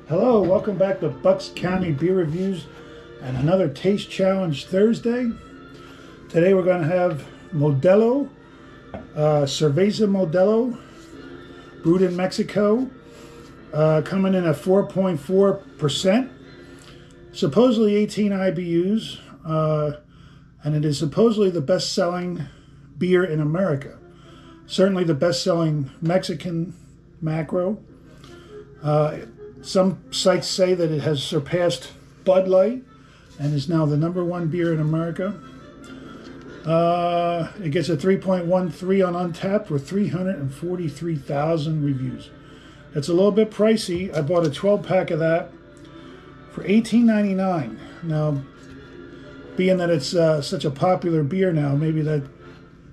Hello, welcome back to Bucks County Beer Reviews and another Taste Challenge Thursday. Today we're going to have Modelo, Cerveza Modelo, brewed in Mexico, coming in at 4.4%, supposedly 18 IBUs, and it is supposedly the best-selling beer in America. Certainly the best-selling Mexican macro. Some sites say that it has surpassed Bud Light and is now the #1 beer in America. It gets a 3.13 on Untapped with 343,000 reviews. It's a little bit pricey. I bought a 12-pack of that for $18.99. Now, being that it's such a popular beer now, maybe that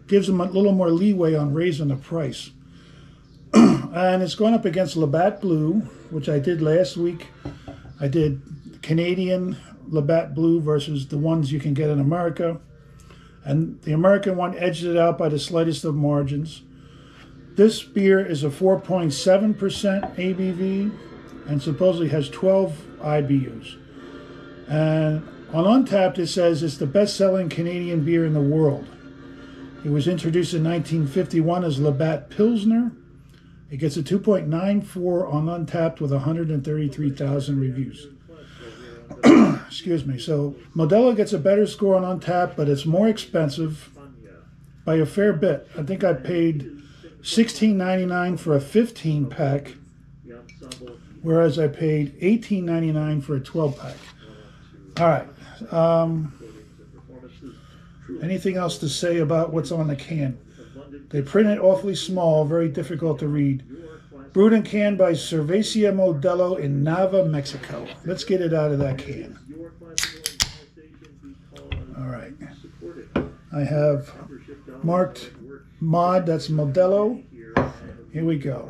gives them a little more leeway on raising the price. And it's going up against Labatt Blue, which I did last week. I did Canadian Labatt Blue versus the ones you can get in America. And the American one edged it out by the slightest of margins. This beer is a 4.7% ABV and supposedly has 12 IBUs. And on Untapped it says it's the best-selling Canadian beer in the world. It was introduced in 1951 as Labatt Pilsner. It gets a 2.94 on Untapped with 133,000 reviews. Excuse me. So Modelo gets a better score on Untapped, but it's more expensive by a fair bit. I think I paid $16.99 for a 15-pack, whereas I paid $18.99 for a 12-pack. All right. Anything else to say about what's on the can? They print it awfully small, very difficult to read. Brewed and canned by Cerveza Modelo in Nava, Mexico. Let's get it out of that can. All right. I have marked Mod, that's Modelo. Here we go.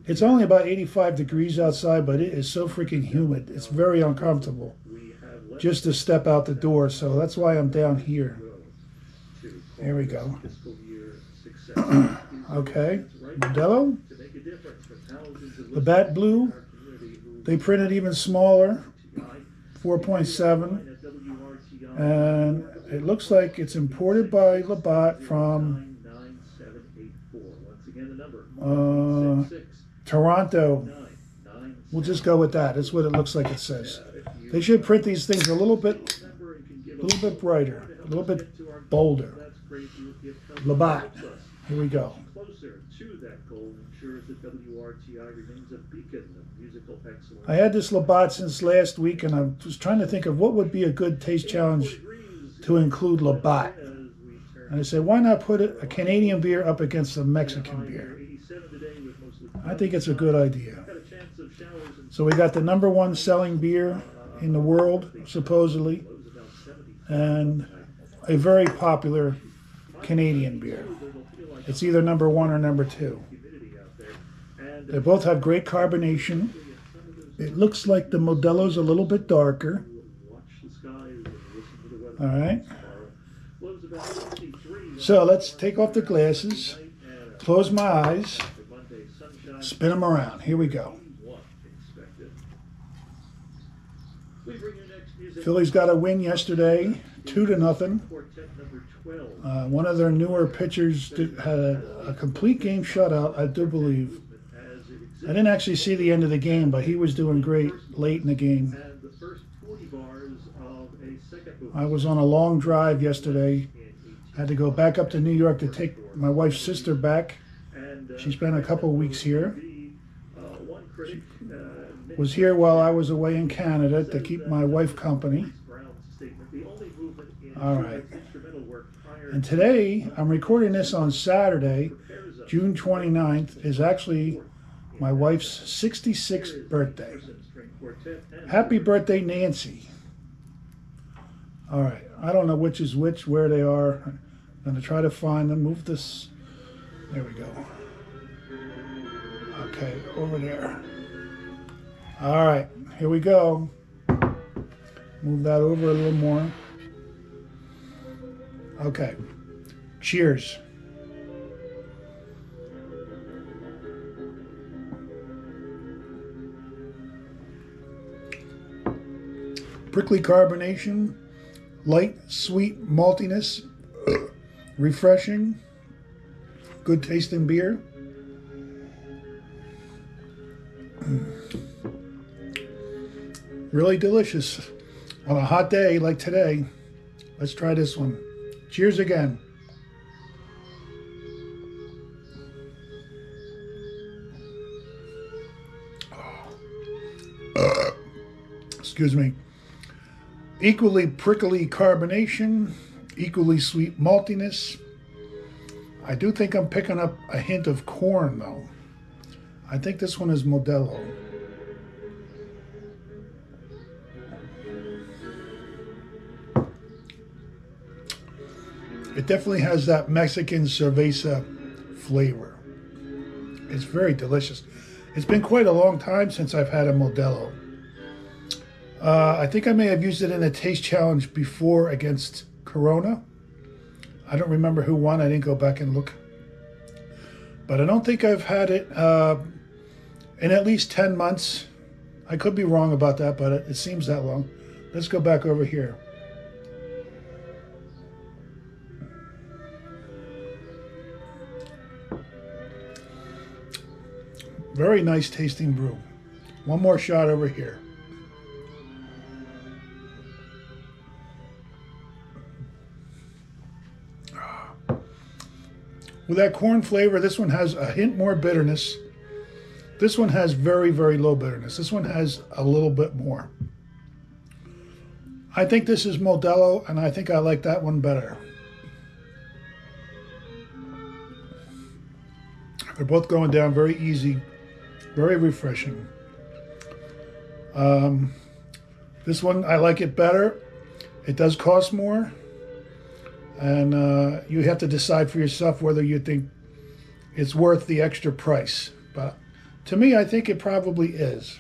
It's only about 85 degrees outside, but it is so freaking humid. It's very uncomfortable just to step out the door, so that's why I'm down here. Here we go. Okay, Modelo. Labatt Blue. They printed even smaller, 4.7, and it looks like it's imported by Labatt from Toronto. We'll just go with that. That's what it looks like it says. They should print these things a little bit brighter, a little bit bolder. Labatt. Here we go. I had this Labatt since last week, and I was trying to think of what would be a good taste challenge to include Labatt. And I said, why not put a Canadian beer up against a Mexican beer? I think it's a good idea. So we got the #1 selling beer in the world, supposedly, and a very popular Canadian beer. It's either #1 or #2. They both have great carbonation. It looks like the Modelo's a little bit darker. All right. So let's take off the glasses, close my eyes, spin them around. Here we go. Phillies got a win yesterday, 2-0. One of their newer pitchers had a complete game shutout, I do believe. I didn't actually see the end of the game, but he was doing great late in the game. I was on a long drive yesterday. Had to go back up to New York to take my wife's sister back. She spent a couple weeks here. She was here while I was away in Canada to keep my wife company. All right. And today, I'm recording this on Saturday, June 29th, is actually my wife's 66th birthday. Happy birthday, Nancy. All right. I don't know which is which, where they are. I'm going to try to find them. Move this. There we go. Okay, over there. All right, here we go. Move that over a little more. Okay. Cheers. Prickly carbonation, light, sweet maltiness, refreshing, good tasting beer. Really delicious on a hot day like today. Let's try this one. Cheers again. Excuse me. Equally prickly carbonation, equally sweet maltiness. I do think I'm picking up a hint of corn though. I think this one is Modelo. It definitely has that Mexican cerveza flavor. It's very delicious. It's been quite a long time since I've had a Modelo. I think I may have used it in a taste challenge before against Corona. I don't remember who won. I didn't go back and look. But I don't think I've had it in at least 10 months. I could be wrong about that, but it seems that long. Let's go back over here. Very nice tasting brew. One more shot over here. With that corn flavor, this one has a hint more bitterness. This one has very, very low bitterness. This one has a little bit more. I think this is Modelo, and I think I like that one better. They're both going down very easy, very refreshing. This one, I like it better. It does cost more. And you have to decide for yourself whether you think it's worth the extra price. But to me, I think it probably is.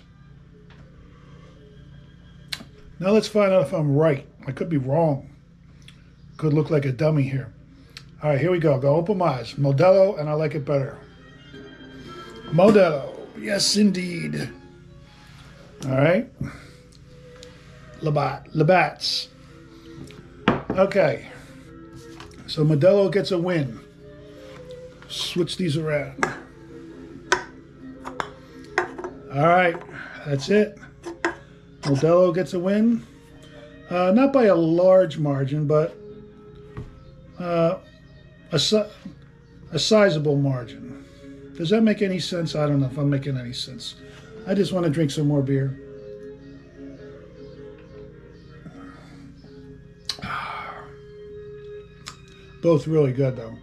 Now let's find out if I'm right. I could be wrong. Could look like a dummy here. All right, here we go. Go open my eyes. Modelo, and I like it better. Modelo. Yes, indeed. All right. Labatt's. Okay. So Modelo gets a win. Switch these around. All right, that's it. Modelo gets a win. Not by a large margin, but a sizable margin. Does that make any sense? I don't know if I'm making any sense. I just want to drink some more beer. Both really good, though.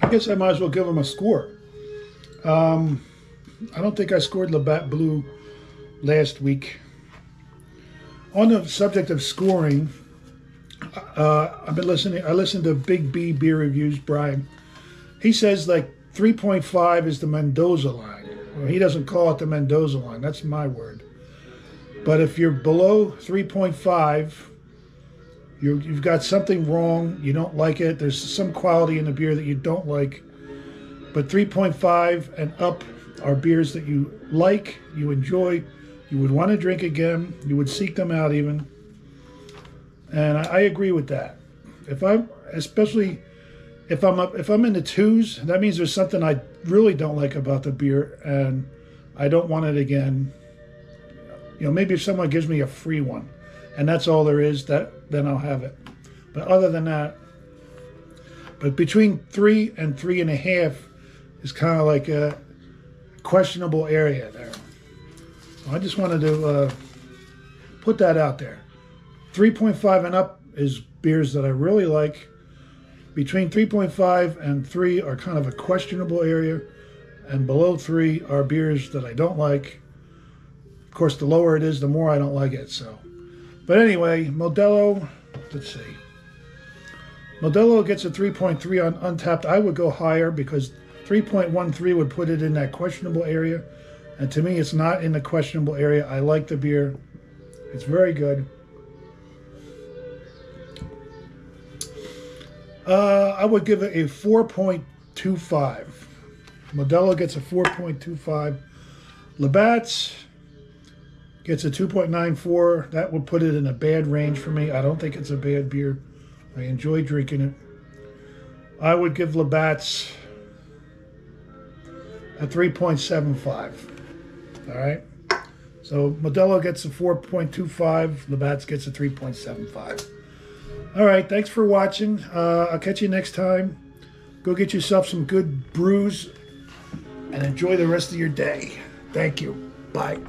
I guess I might as well give them a score. I don't think I scored Labatt Blue last week. On the subject of scoring, I've been listening. I listened to Big B Beer Reviews, Brian. He says like 3.5 is the Mendoza line. Well, he doesn't call it the Mendoza line. That's my word. But if you're below 3.5, you've got something wrong. You don't like it. There's some quality in the beer that you don't like. But 3.5 and up are beers that you like, you enjoy, you would want to drink again. You would seek them out even. And I agree with that. Especially if I'm in the twos, that means there's something I really don't like about the beer, and I don't want it again. You know, maybe if someone gives me a free one, and that's all there is, then I'll have it. But other than that, but between 3 and 3.5 is kind of like a questionable area there. So I just wanted to put that out there. 3.5 and up is beers that I really like. Between 3.5 and 3 are kind of a questionable area, and below 3 are beers that I don't like. Of course, the lower it is, the more I don't like it. So, but anyway, Modelo, let's see. Modelo gets a 3.3 on Untapped. I would go higher because 3.13 would put it in that questionable area. And to me, it's not in the questionable area. I like the beer. It's very good. I would give it a 4.25. Modelo gets a 4.25. Labatt's Gets a 2.94. That would put it in a bad range for me. I don't think it's a bad beer. I enjoy drinking it. I would give Labatt's a 3.75. All right. So Modelo gets a 4.25. Labatt's gets a 3.75. All right. Thanks for watching. I'll catch you next time. Go get yourself some good brews and enjoy the rest of your day. Thank you. Bye.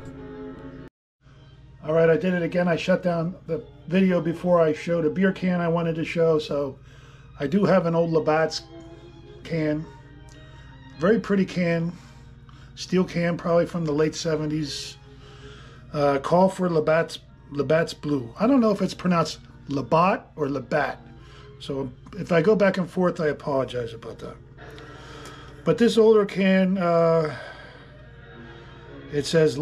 All right, I did it again. I shut down the video before I showed a beer can I wanted to show. So I do have an old Labatt's can. Very pretty can. Steel can, probably from the late 70s. Call for Labatt's Blue. I don't know if it's pronounced Labatt or Labatt. So if I go back and forth, I apologize about that. But this older can, it says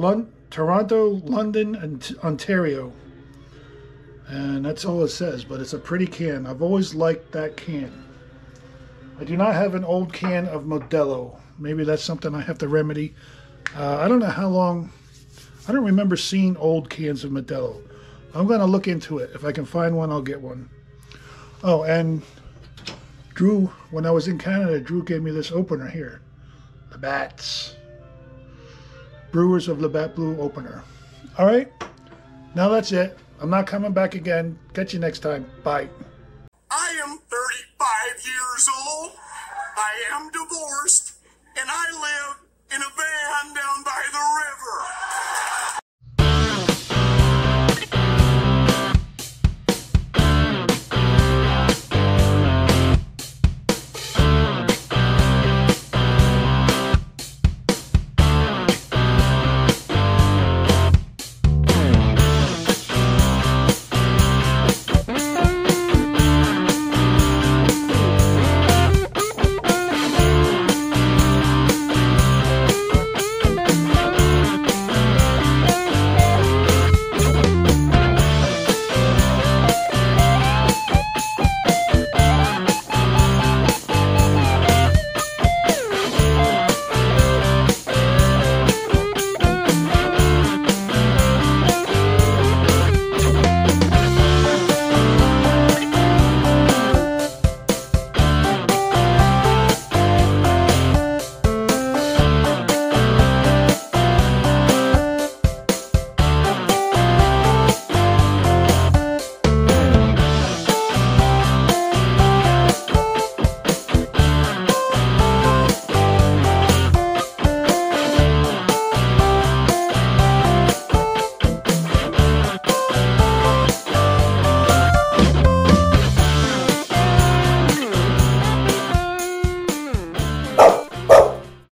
Toronto, London, and Ontario. And that's all it says, but it's a pretty can. I've always liked that can. I do not have an old can of Modelo. Maybe that's something I have to remedy. I don't know how long. I don't remember seeing old cans of Modelo. I'm going to look into it. If I can find one, I'll get one. Oh, and Drew, when I was in Canada, Drew gave me this opener here. Labatt's. Brewers of Labatt Blue opener. All right. Now that's it. I'm not coming back again. Catch you next time. Bye. I am 35 years old. I am divorced. And I live in a van down by the river.